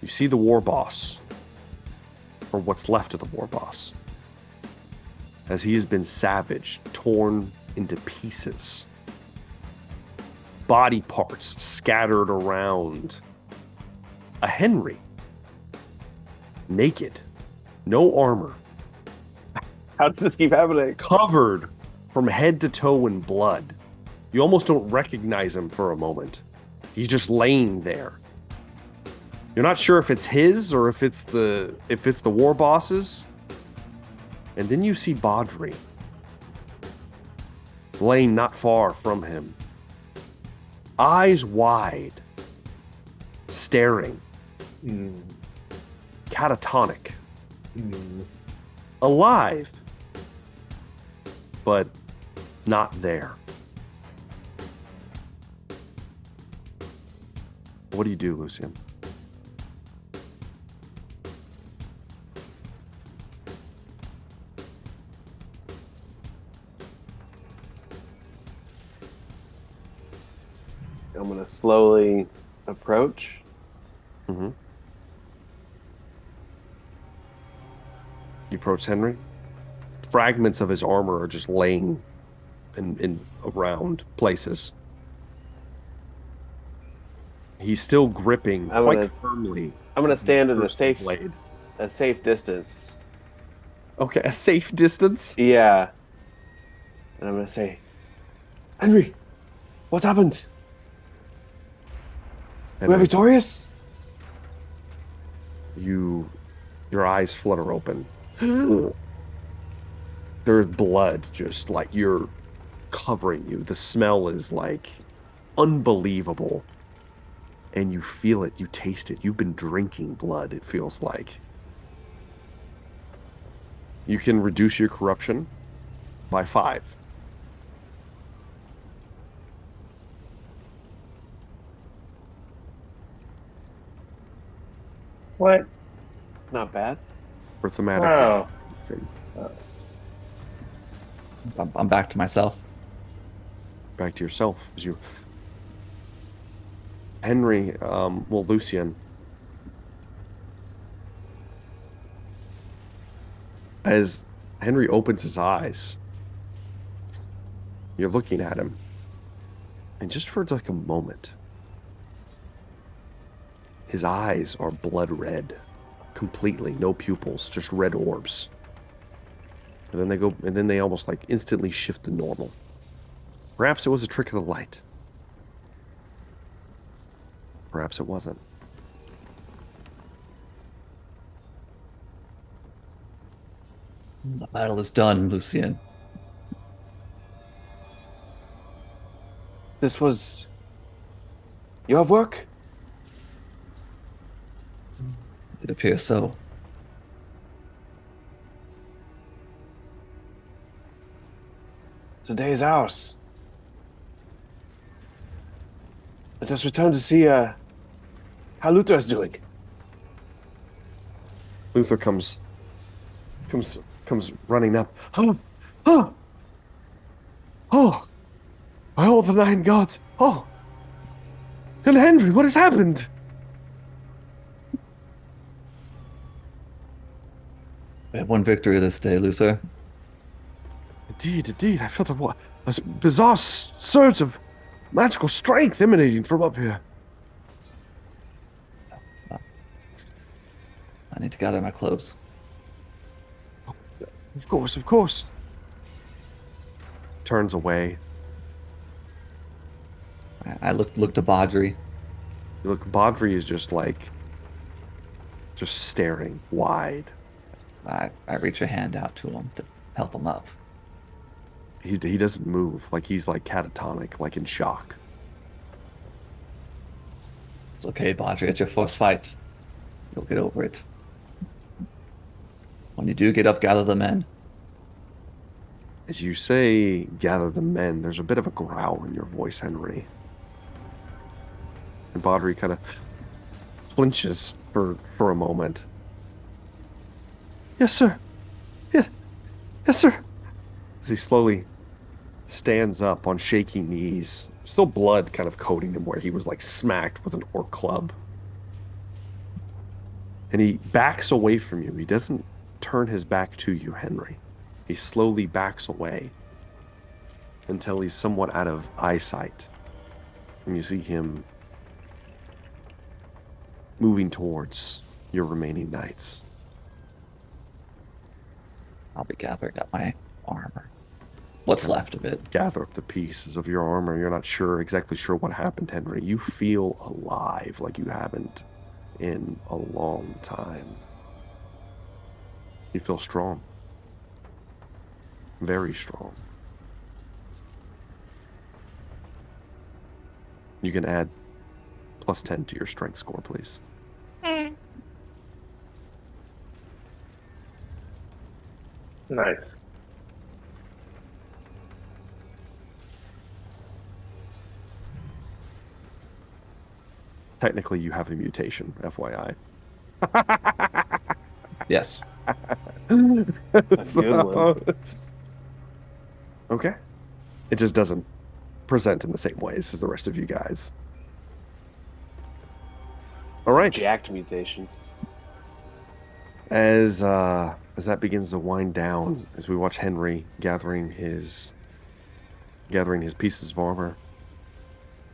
You see the war boss, or what's left of the war boss, as he has been savaged, torn into pieces. Body parts scattered around. A Henry, naked, no armor, How does this keep happening? covered from head to toe in blood. You almost don't recognize him for a moment. He's just laying there. You're not sure if it's his or if it's the war boss's. And then you see Baudry laying not far from him, eyes wide, staring, Mm, catatonic, mm. alive, but not there. What do you do, Lucien? I'm going to slowly approach. Mm-hmm. You approach Henry. Fragments of his armor are just laying in around places. He's still gripping I'm quite gonna- firmly. I'm going to stand at a First safe blade. distance. Okay, a safe distance. Yeah. And I'm going to say, Henry, what's happened? We're Henry, victorious? your eyes flutter open. There's blood just like you're covering you. The smell is like unbelievable. And you feel it, you taste it. You've been drinking blood, it feels like. You can reduce your corruption by 5. What? Not bad. for thematic. Wow. I'm back to myself. Back to yourself as you, Henry. Well, Lucian. As Henry opens his eyes, you're looking at him, and just for like a moment, his eyes are blood red, completely, no pupils, just red orbs. And then they almost like instantly shift to normal. Perhaps it was a trick of the light. Perhaps it wasn't. The battle is done, Lucian. This was your work? It appears so. Today is ours. Let us return to see how Luther is doing. Luther comes running up. Oh, oh, oh! By all the nine gods! Oh, and Henry, what has happened? We have one victory this day, Luther. Indeed, I felt a bizarre surge of magical strength emanating from up here. I need to gather my clothes. Of course. Turns away. I look to Baudry. Look, Baudry is just staring wide. I reach a hand out to him to help him up. He doesn't move, like he's like catatonic, like in shock. It's okay, Baudry. It's your first fight. You'll get over it. When you do get up, gather the men. As you say, gather the men, there's a bit of a growl in your voice, Henry. And Baudry kind of flinches for a moment. Yes, sir. Yes, sir. As he slowly stands up on shaky knees, still blood kind of coating him where he was like smacked with an orc club. And he backs away from you. He doesn't turn his back to you, Henry. He slowly backs away until he's somewhat out of eyesight. And you see him moving towards your remaining knights. I'll be gathering up my armor. What's left of it. Gather up the pieces of your armor. You're not exactly sure what happened, Henry. You feel alive like you haven't in a long time. You feel strong. Very strong. You can add +10 to your strength score, please. Nice. Technically, you have a mutation, FYI. Yes. That's a good one. Okay. It just doesn't present in the same ways as the rest of you guys. All right. Jacked mutations. As that begins to wind down, as we watch Henry gathering his pieces of armor,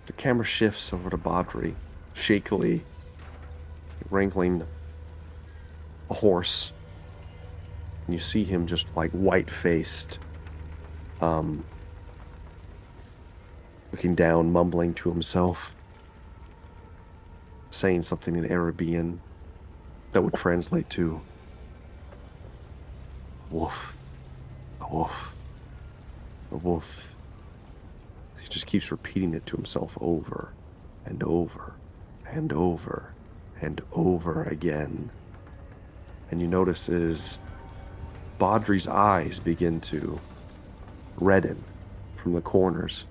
the camera shifts over to Baudry, shakily wrangling a horse, and you see him just like white-faced, looking down, mumbling to himself, saying something in Arabian that would translate to wolf, a wolf, a wolf. He just keeps repeating it to himself over and over and over and over again. And you notice as Baudry's eyes begin to redden from the corners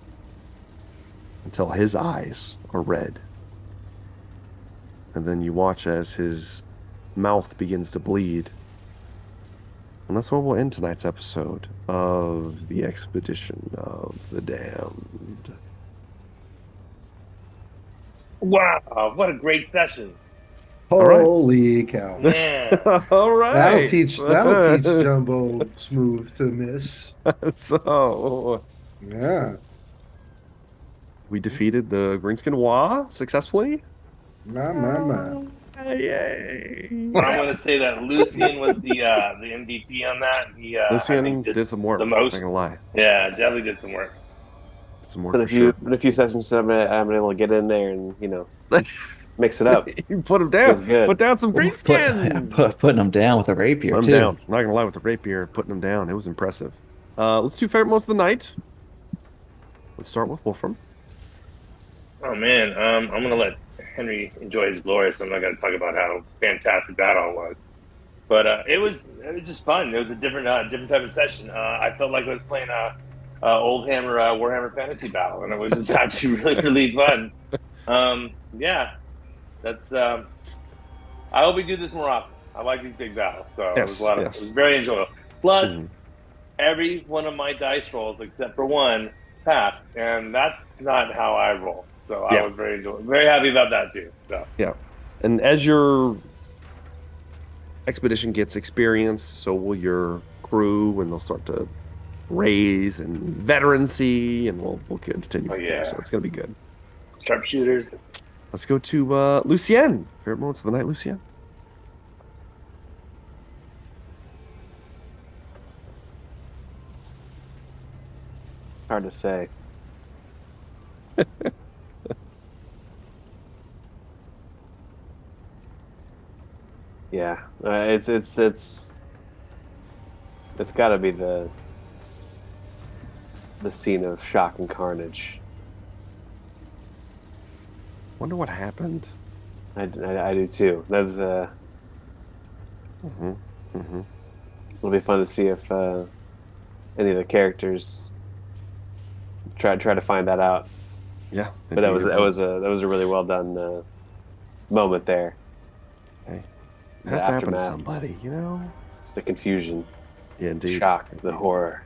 until his eyes are red. And then you watch as his mouth begins to bleed. And that's where we'll end tonight's episode of the Expedition of the Damned. Wow, what a great session. right. Holy cow. Man. All right. That'll teach Jumbo Smooth to miss. So Yeah. we defeated the Greenskin Wa successfully. My. Yay! I'm going to say that Lucien was the MVP on that. He I Lucien think did some work. the most. I'm not gonna lie. Yeah, definitely did some work. Some work But for sure. in a few sessions, I'm able to get in there and mix it up. You put him It down. was good. Put down some greenskins. Putting them down with a rapier, Put him too. down. I'm not gonna lie, with the rapier, putting him down. It was impressive. Let's do favorite moments of the night. Let's start with Wolfram. Oh man, I'm going to let Henry enjoy his glory, so I'm not going to talk about how fantastic that all was. But it was just fun. It was a different type of session. I felt like I was playing Old Hammer Warhammer Fantasy Battle, and it was just actually really fun. Yeah, that's. I hope we do this more often. I like these big battles, so it was it was very enjoyable. Plus, every one of my dice rolls except for one passed, and that's not how I roll. So I was very happy about that too. So yeah, and as your expedition gets experience, so will your crew, and they'll start to raise and veterancy, and we'll continue. So it's gonna be good. Sharpshooters. Let's go to Lucien. Favorite moments of the night, Lucien. It's hard to say. Yeah, it's got to be the scene of shock and carnage. Wonder what happened. I do too. That's It'll be fun to see if any of the characters try to find that out. Yeah, but that was a really well done moment there. Hey, it has to happen to somebody, you know. The confusion, yeah, indeed, shock, the horror.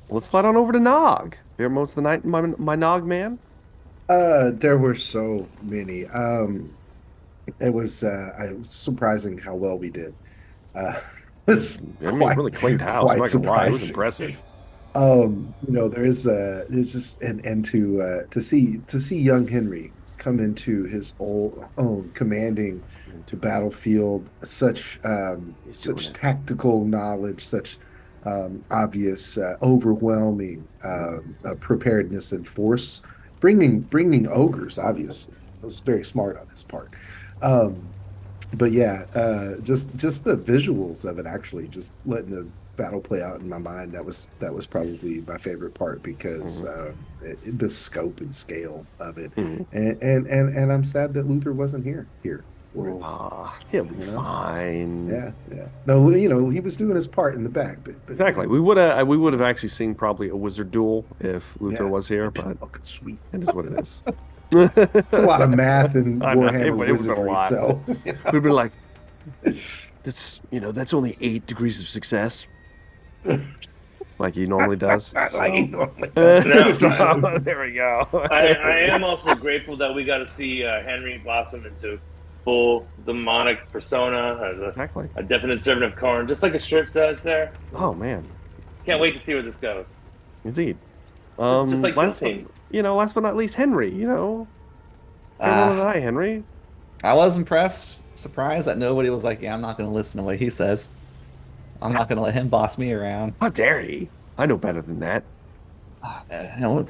Let's slide on over to Nog. Favorite moments of the night, my Nog man. There were so many. It was surprising how well we did. Really cleaned house. I'm not gonna lie, it was impressive. There's just and to see young Henry come into his own commanding to battlefield, such tactical knowledge, such obvious overwhelming preparedness and force, bringing ogres. Obviously, it was very smart on his part. But yeah, just the visuals of it, actually just letting the battle play out in my mind, that was probably my favorite part, because the scope and scale of it. And I'm sad that Luther wasn't here he'll be fine. Yeah. No, he was doing his part in the back, but exactly. We would have actually seen probably a wizard duel if Luther was here, but fucking sweet. It is what it is. It's a lot of math and Warhammer wizardry, so we'd be like, that's only 8 degrees of success, like he normally does. So. Like he normally does. So, there we go. I am also grateful that we got to see Henry blossom into full demonic persona as a definite servant of Karn, just like a strip says there. Oh man, can't wait to see where this goes. Indeed. It's just like last but not least, Henry. Henry. I was impressed, surprised that nobody was like, "Yeah, I'm not going to listen to what he says. I'm not going to let him boss me around." How dare he? I know better than that.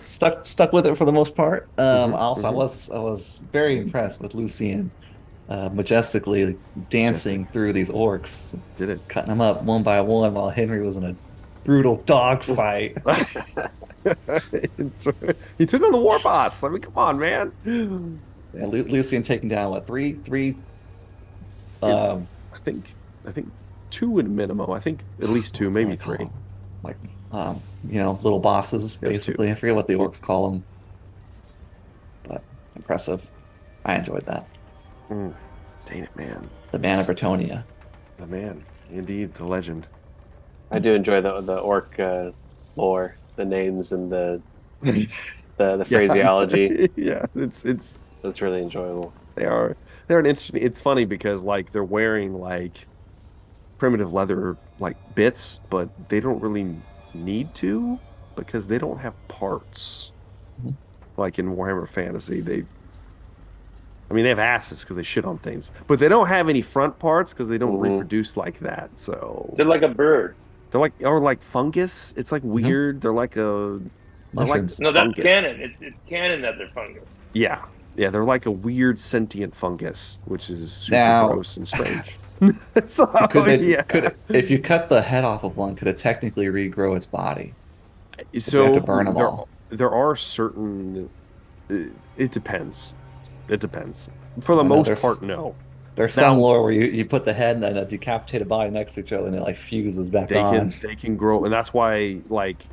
Stuck with it for the most part. Also, I was very impressed with Lucien, majestically dancing through these orcs. Did it? Cutting them up one by one while Henry was in a brutal dogfight. He took on the war boss. I mean, come on, man. Yeah, Lucien taking down what three? I think 2 at minimum. I think at least 2, maybe 3. Little bosses basically. I forget what the orcs call them, but impressive. I enjoyed that. Dang it, man. The Man of Bretonia. The man. Indeed, the legend. I do enjoy the orc lore, the names and the Yeah. phraseology. Yeah, it's That's really enjoyable. they're an interesting. It's funny because like they're wearing like primitive leather like bits, but they don't really need to because they don't have parts. Mhm. Like in Warhammer Fantasy, I mean, they have asses because they shit on things, but they don't have any front parts because they don't Hmm. reproduce like that. So They're like a bird. they're like, or like fungus. It's like Mhm. weird. They're like Mushrooms. No, that's fungus. canon. It's canon that they're fungus. Yeah. Yeah. They're like a weird sentient fungus, which is super Now, gross and strange. So, yeah. if you cut the head off of one, could it technically regrow its body? Or do we have to burn So them all? there are certain, it depends. It depends. For the I know most part, no. there's some Now, lore where you put the head and then a decapitated body next to each other and it like fuses back on. they can grow, and that's why like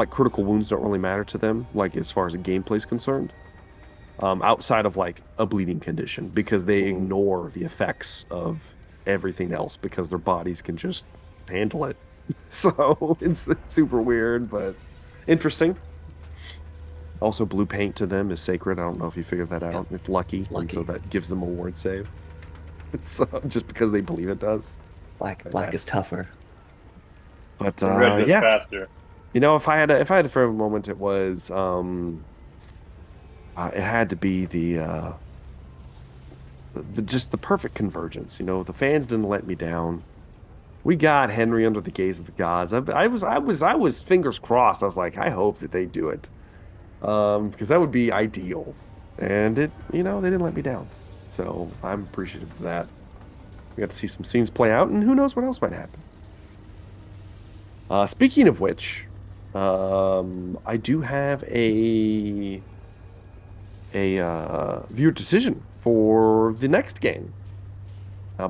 critical wounds don't really matter to them, like as far as the gameplay is concerned. Outside of like a bleeding condition, because they Hmm. ignore the effects of everything else because their bodies can just handle it. So it's super weird, but interesting. Also, blue paint to them is sacred. I don't know if you figured that out. Yep, It's lucky, it's and so lucky. that gives them a ward save. So just because they believe it does. Black is Fantastic. tougher. But And red goes yeah, faster. if I had a favorite moment, it was it had to be just the perfect convergence. The fans didn't let me down. We got Henry under the gaze of the gods. I was fingers crossed. I was like, I hope that they do it, because that would be ideal. And they didn't let me down. So I'm appreciative of that. We got to see some scenes play out, and who knows what else might happen. Speaking of which, I do have a viewer decision for the next game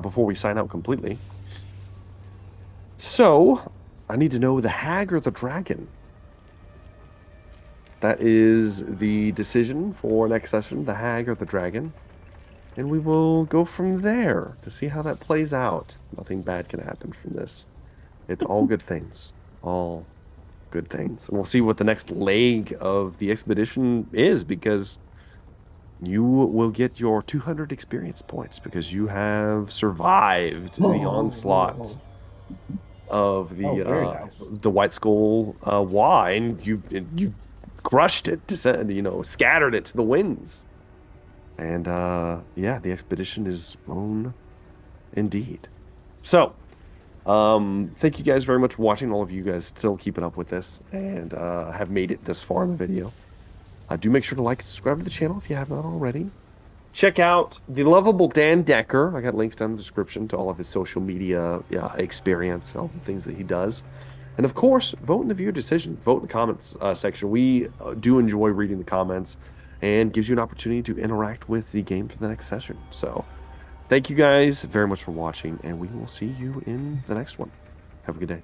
before we sign out completely. So I need to know the hag or the dragon. That is the decision for next session, the hag or the dragon. And we will go from there to see how that plays out. Nothing bad can happen from this. It's all good things. All good things. And we'll see what the next leg of the expedition is, because you will get your 200 experience points because you have survived the onslaught Oh, of Oh, very nice. the White Skull wine. You crushed it, scattered it to the winds. And yeah, the expedition is on indeed. So, thank you guys very much for watching. All of you guys still keeping up with this and have made it this far in the video. Do make sure to like and subscribe to the channel if you have not already. Check out the lovable Dan Decker. I got links down in the description to all of his social media experience, all the things that he does. And of course, vote in the viewer decision. Vote in the comments section. We do enjoy reading the comments and gives you an opportunity to interact with the game for the next session. So thank you guys very much for watching, and we will see you in the next one. Have a good day.